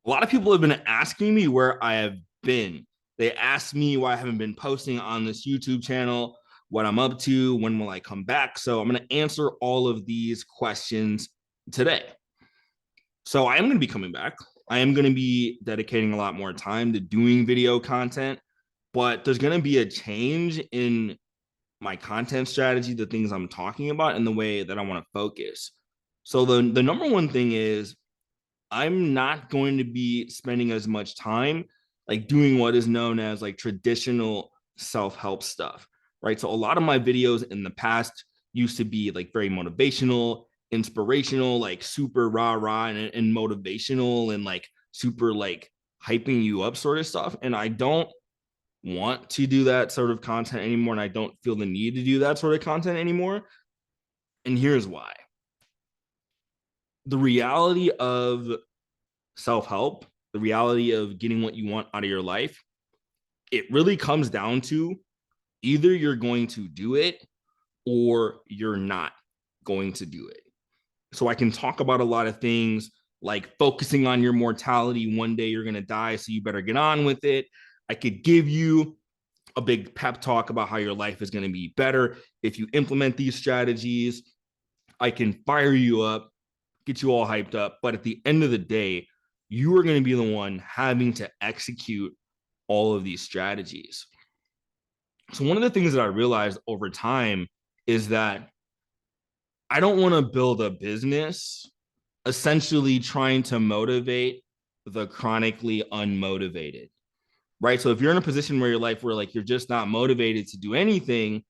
A lot of people have been asking me where I have been. They ask me why I haven't been posting on this YouTube channel, what I'm up to, when will I come back. So I'm going to answer all of these questions today. So I am going to be coming back. I am going to be dedicating a lot more time to doing video content, but there's going to be a change in my content strategy, the things I'm talking about, and the way that I want to focus. So the number one thing is I'm not going to be spending as much time like doing what is known as like traditional self-help stuff, right? So a lot of my videos in the past used to be like very motivational, inspirational, like super rah-rah and motivational and like super like hyping you up sort of stuff. And I don't want to do that sort of content anymore. And I don't feel the need to do that sort of content anymore. And here's why. The reality of self-help, the reality of getting what you want out of your life, it really comes down to either you're going to do it or you're not going to do it. So I can talk about a lot of things like focusing on your mortality. One day you're going to die, so you better get on with it. I could give you a big pep talk about how your life is going to be better if you implement these strategies. I can fire you up, get you all hyped up. But at the end of the day, you are going to be the one having to execute all of these strategies. So one of the things that I realized over time is that I don't want to build a business essentially trying to motivate the chronically unmotivated, right? So if you're in a position where your life where like you're just not motivated to do anything,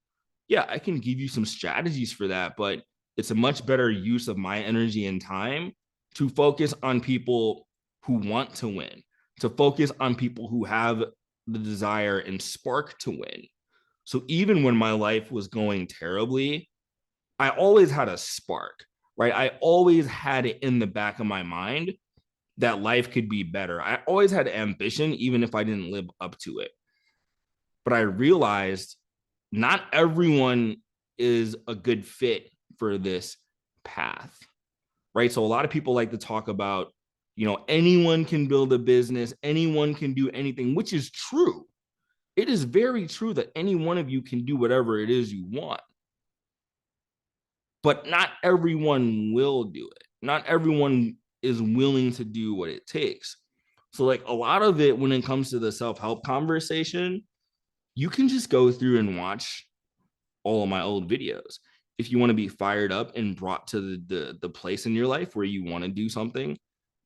yeah, I can give you some strategies for that, but it's a much better use of my energy and time to focus on people who want to win, to focus on people who have the desire and spark to win. So even when my life was going terribly, I always had a spark, right? I always had it in the back of my mind that life could be better. I always had ambition, even if I didn't live up to it. But I realized not everyone is a good fit for this path, right? So a lot of people like to talk about, anyone can build a business, anyone can do anything, which is true. It is very true that any one of you can do whatever it is you want, but not everyone will do it. Not everyone is willing to do what it takes. So, like a lot of it, when it comes to the self-help conversation, you can just go through and watch all of my old videos. If you want to be fired up and brought to the place in your life where you want to do something.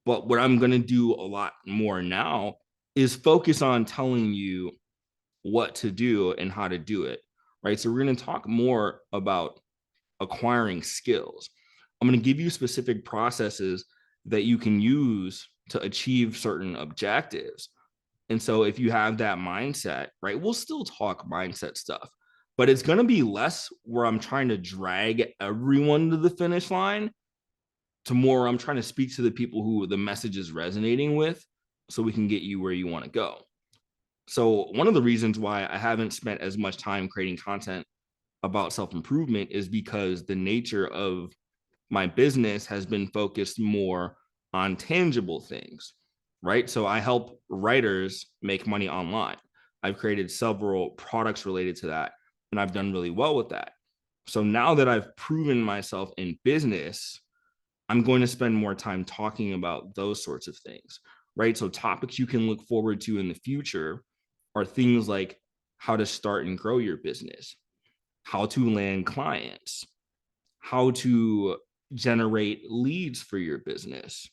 But what I'm going to do a lot more now is focus on telling you what to do and how to do it, right? So we're going to talk more about acquiring skills. I'm going to give you specific processes that you can use to achieve certain objectives. And so if you have that mindset, right, we'll still talk mindset stuff, but it's going to be less where I'm trying to drag everyone to the finish line to more I'm trying to speak to the people who the message is resonating with so we can get you where you want to go. So one of the reasons why I haven't spent as much time creating content about self-improvement is because the nature of my business has been focused more on tangible things, right? So I help writers make money online. I've created several products related to that, and I've done really well with that. So now that I've proven myself in business, I'm going to spend more time talking about those sorts of things, right? So topics you can look forward to in the future are things like how to start and grow your business, how to land clients, how to generate leads for your business.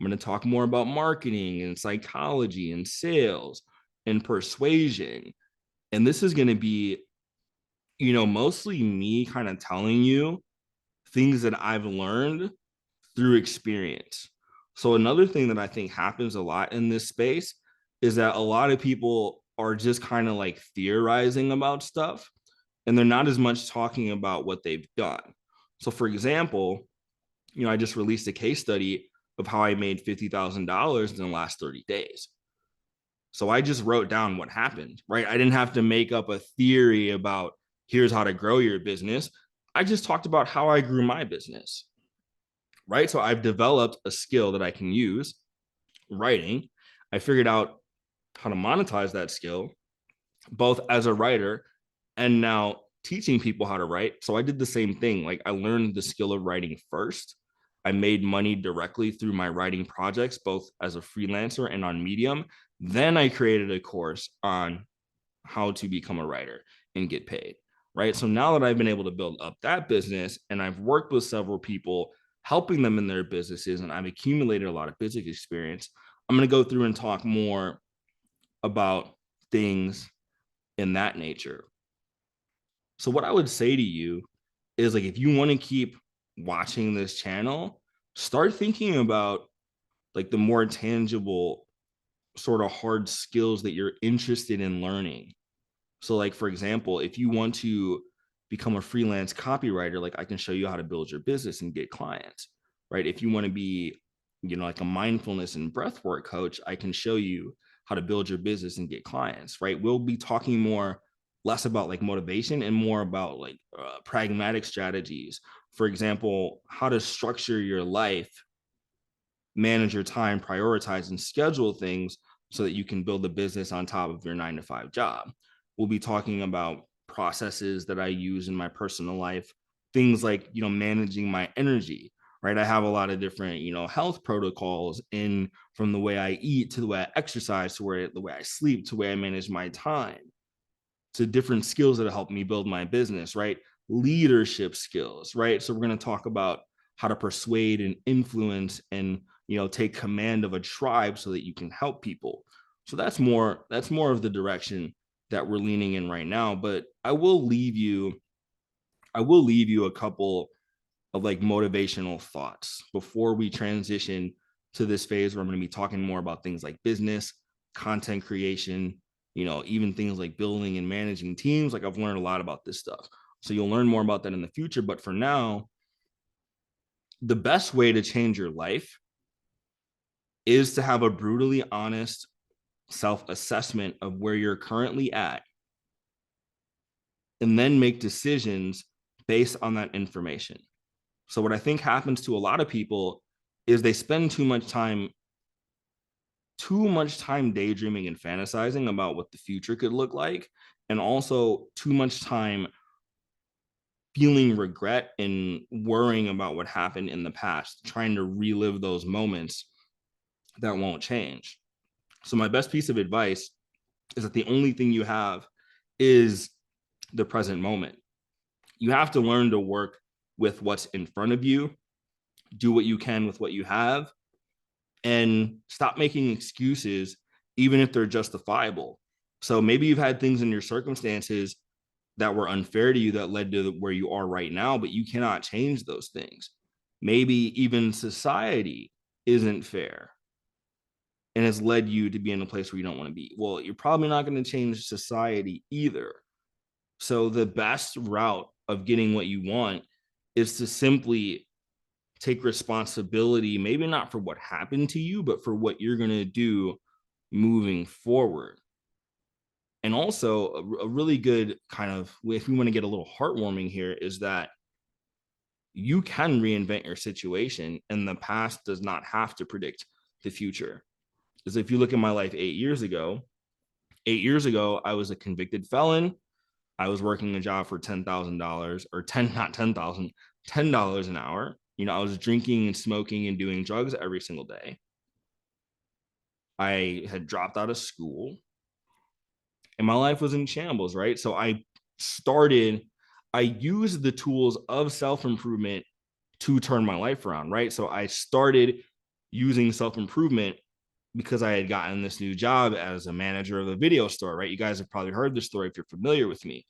I'm going to talk more about marketing and psychology and sales and persuasion. And this is going to be, mostly me kind of telling you things that I've learned through experience. So another thing that I think happens a lot in this space is that a lot of people are just kind of like theorizing about stuff and they're not as much talking about what they've done. So for example, I just released a case study of how I made $50,000 in the last 30 days. So I just wrote down what happened, right? I didn't have to make up a theory about here's how to grow your business. I just talked about how I grew my business, right? So I've developed a skill that I can use writing, I figured out how to monetize that skill, both as a writer and now teaching people how to write. So I did the same thing. Like I learned the skill of writing first. I made money directly through my writing projects, both as a freelancer and on Medium. Then I created a course on how to become a writer and get paid. Right. So now that I've been able to build up that business and I've worked with several people, helping them in their businesses, and I've accumulated a lot of business experience, I'm going to go through and talk more about things in that nature. So what I would say to you is like, if you want to keep watching this channel, start thinking about like the more tangible sort of hard skills that you're interested in learning. So like, for example, if you want to become a freelance copywriter, like I can show you how to build your business and get clients, right? If you want to be, like a mindfulness and breathwork coach, I can show you how to build your business and get clients, right? We'll be talking more, less about like motivation and more about like pragmatic strategies. For example, how to structure your life, manage your time, prioritize and schedule things so that you can build a business on top of your 9 to 5 job. We'll be talking about processes that I use in my personal life, things like, managing my energy, right? I have a lot of different, health protocols in, from the way I eat to the way I exercise to the way I sleep to the way I manage my time, to different skills that help me build my business, right? Leadership skills, right? So we're going to talk about how to persuade and influence and, take command of a tribe so that you can help people. So that's more of the direction that we're leaning in right now. But I will leave you a couple of like motivational thoughts before we transition to this phase where I'm going to be talking more about things like business, content creation, even things like building and managing teams. Like I've learned a lot about this stuff. So you'll learn more about that in the future. But for now, the best way to change your life is to have a brutally honest self-assessment of where you're currently at and then make decisions based on that information. So what I think happens to a lot of people is they spend too much time daydreaming and fantasizing about what the future could look like, and also too much time feeling regret and worrying about what happened in the past, trying to relive those moments that won't change. So my best piece of advice is that the only thing you have is the present moment. You have to learn to work with what's in front of you, do what you can with what you have, and stop making excuses, even if they're justifiable. So maybe you've had things in your circumstances that were unfair to you that led to where you are right now, but you cannot change those things. Maybe even society isn't fair and has led you to be in a place where you don't want to be. Well, you're probably not going to change society either. So the best route of getting what you want is to simply take responsibility, maybe not for what happened to you, but for what you're going to do moving forward. And also, a really good kind of, if we want to get a little heartwarming here, is that you can reinvent your situation, and the past does not have to predict the future. Because if you look at my life 8 years ago, I was a convicted felon. I was working a job for $10,000 or 10, not 10,000, $10 an hour. I was drinking and smoking and doing drugs every single day. I had dropped out of school and my life was in shambles, right? So I used the tools of self-improvement to turn my life around, right? So I started using self-improvement because I had gotten this new job as a manager of a video store, right? You guys have probably heard this story if you're familiar with me.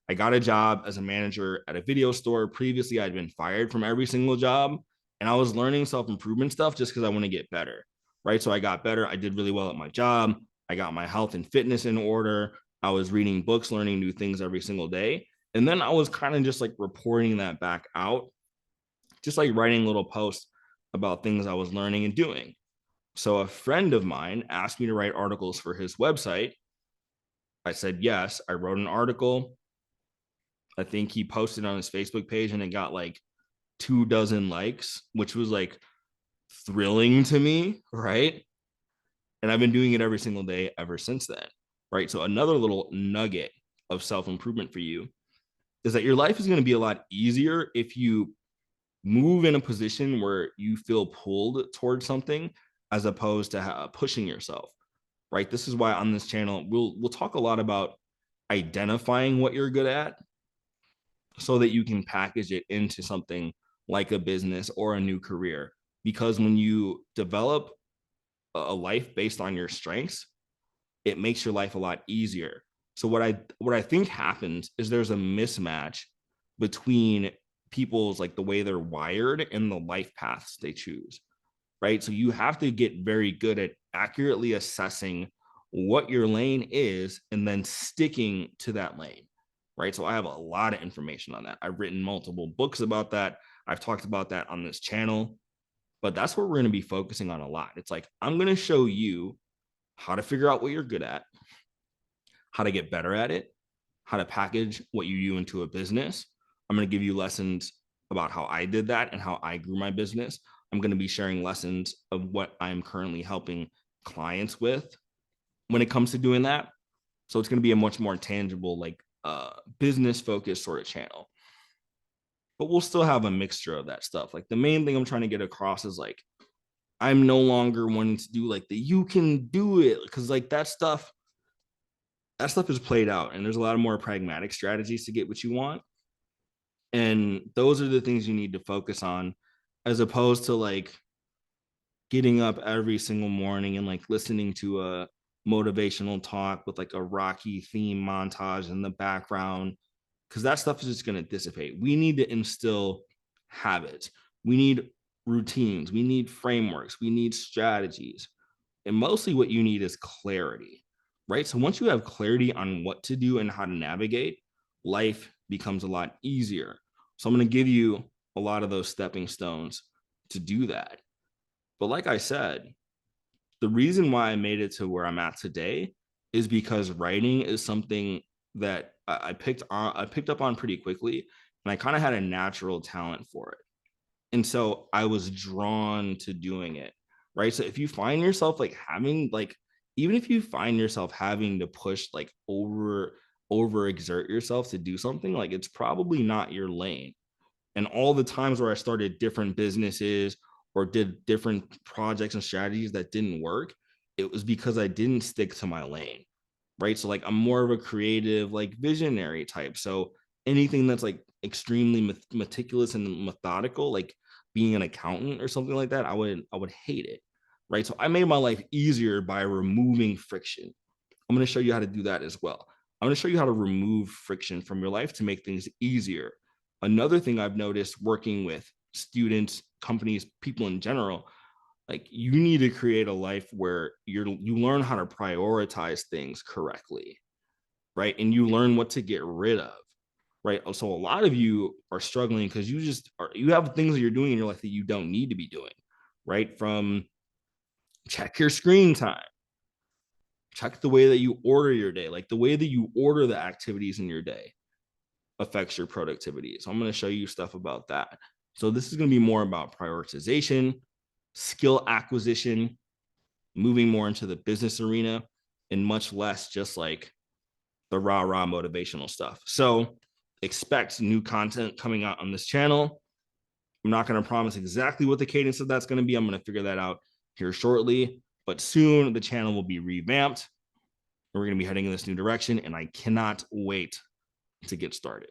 I got a job as a manager at a video store. Previously, I'd been fired from every single job, and I was learning self-improvement stuff just because I want to get better, right? So I got better. I did really well at my job. I got my health and fitness in order. I was reading books, learning new things every single day. And then I was kind of just like reporting that back out, just like writing little posts about things I was learning and doing. So a friend of mine asked me to write articles for his website. I said yes. I wrote an article. I think he posted on his Facebook page and it got like 2 dozen likes, which was like thrilling to me, right? And I've been doing it every single day ever since then, right? So another little nugget of self-improvement for you is that your life is going to be a lot easier if you move in a position where you feel pulled towards something as opposed to pushing yourself, right? This is why on this channel we'll talk a lot about identifying what you're good at so that you can package it into something like a business or a new career. Because when you develop a life based on your strengths, it makes your life a lot easier. So what I think happens is there's a mismatch between people's like the way they're wired and the life paths they choose, right? So you have to get very good at accurately assessing what your lane is and then sticking to that lane, right? So I have a lot of information on that. I've written multiple books about that. I've talked about that on this channel, but that's what we're going to be focusing on a lot. It's like, I'm going to show you how to figure out what you're good at, how to get better at it, how to package what you do into a business. I'm going to give you lessons about how I did that and how I grew my business. I'm going to be sharing lessons of what I'm currently helping clients with when it comes to doing that. So it's going to be a much more tangible, like business focused sort of channel. But we'll still have a mixture of that stuff. Like the main thing I'm trying to get across is like, I'm no longer wanting to do like the you can do it, because like that stuff is played out and there's a lot of more pragmatic strategies to get what you want. And those are the things you need to focus on, as opposed to like getting up every single morning and like listening to a motivational talk with like a Rocky theme montage in the background, because that stuff is just going to dissipate. We need to instill habits. We need routines. We need frameworks. We need strategies. And mostly what you need is clarity, right? So once you have clarity on what to do and how to navigate, life becomes a lot easier. So I'm going to give you a lot of those stepping stones to do that. But like I said, the reason why I made it to where I'm at today is because writing is something that I picked up on pretty quickly, and I kind of had a natural talent for it. And so I was drawn to doing it, right? So if you find yourself like having like, even if you find yourself having to push like over exert yourself to do something, like it's probably not your lane. And all the times where I started different businesses or did different projects and strategies that didn't work, it was because I didn't stick to my lane, right? So like I'm more of a creative, like visionary type. So anything that's like extremely meticulous and methodical, like being an accountant or something like that, I would hate it, right? So I made my life easier by removing friction. I'm going to show you how to do that as well. I'm going to show you how to remove friction from your life to make things easier. Another thing I've noticed working with students, companies, people in general, like you need to create a life where you learn how to prioritize things correctly, right? And you learn what to get rid of, right? So a lot of you are struggling because you have things that you're doing in your life that you don't need to be doing, right? From check your screen time, check the way that you order your day, like the way that you order the activities in your day affects your productivity. So I'm going to show you stuff about that. So this is going to be more about prioritization, skill acquisition, moving more into the business arena, and much less just like the rah motivational stuff. So expect new content coming out on this channel. I'm not going to promise exactly what the cadence of that's going to be. I'm going to figure that out here shortly, but soon the channel will be revamped. We're going to be heading in this new direction, and I cannot wait to get started.